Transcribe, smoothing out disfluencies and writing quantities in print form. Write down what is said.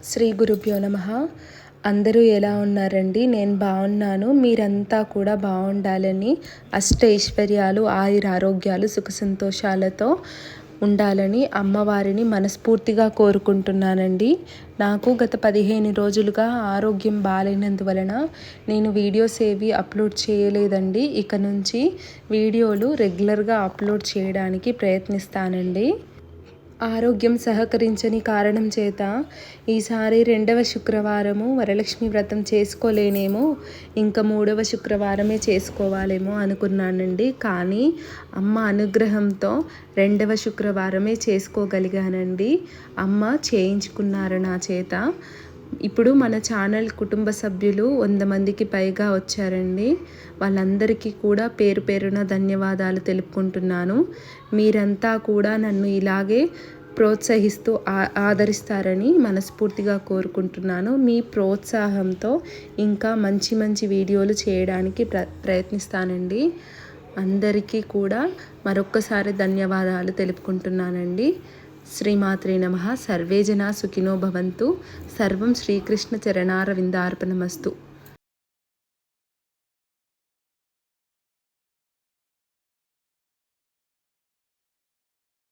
శ్రీ గురుభ్యో నమః. అందరూ ఎలా ఉన్నారండి? నేను బాగున్నాను. మీరంతా కూడా బాగుండాలని, అష్టైశ్వర్యాలు, ఆయురారోగ్యాలు, సుఖ సంతోషాలతో ఉండాలని అమ్మవారిని మనస్ఫూర్తిగా కోరుకుంటున్నానండి. నాకు గత 15 రోజులుగా ఆరోగ్యం బాలేనందువలన నేను వీడియోస్ ఏవి అప్లోడ్ చేయలేదండి. ఇక నుంచి వీడియోలు రెగ్యులర్గా అప్లోడ్ చేయడానికి ప్రయత్నిస్తానండి. ఆరోగ్యం సహకరించని కారణం చేత ఈసారి 2వ శుక్రవారము వరలక్ష్మి వ్రతం చేసుకోలేనేమో, ఇంకా 3వ శుక్రవారమే చేసుకోవాలేమో అనుకున్నానండి. కానీ అమ్మ అనుగ్రహంతో 2వ శుక్రవారమే చేసుకోగలిగానండి. అమ్మ చేయించుకున్నారు నా చేత. ఇప్పుడు మన ఛానల్ కుటుంబ సభ్యులు 100 మందికి పైగా వచ్చారండి. వాళ్ళందరికీ కూడా పేరు పేరున ధన్యవాదాలు తెలుపుకుంటున్నాను. మీరంతా కూడా నన్ను ఇలాగే ప్రోత్సహిస్తూ ఆదరిస్తారని మనస్ఫూర్తిగా కోరుకుంటున్నాను. మీ ప్రోత్సాహంతో ఇంకా మంచి మంచి వీడియోలు చేయడానికి ప్రయత్నిస్తానండి. అందరికీ కూడా మరొక్కసారి ధన్యవాదాలు తెలుపుకుంటున్నానండి. శ్రీమాత్రే నమః. సర్వే జనా సుఖినో భవంతు. సర్వం శ్రీకృష్ణ చరణారవిందార్పణమస్తు.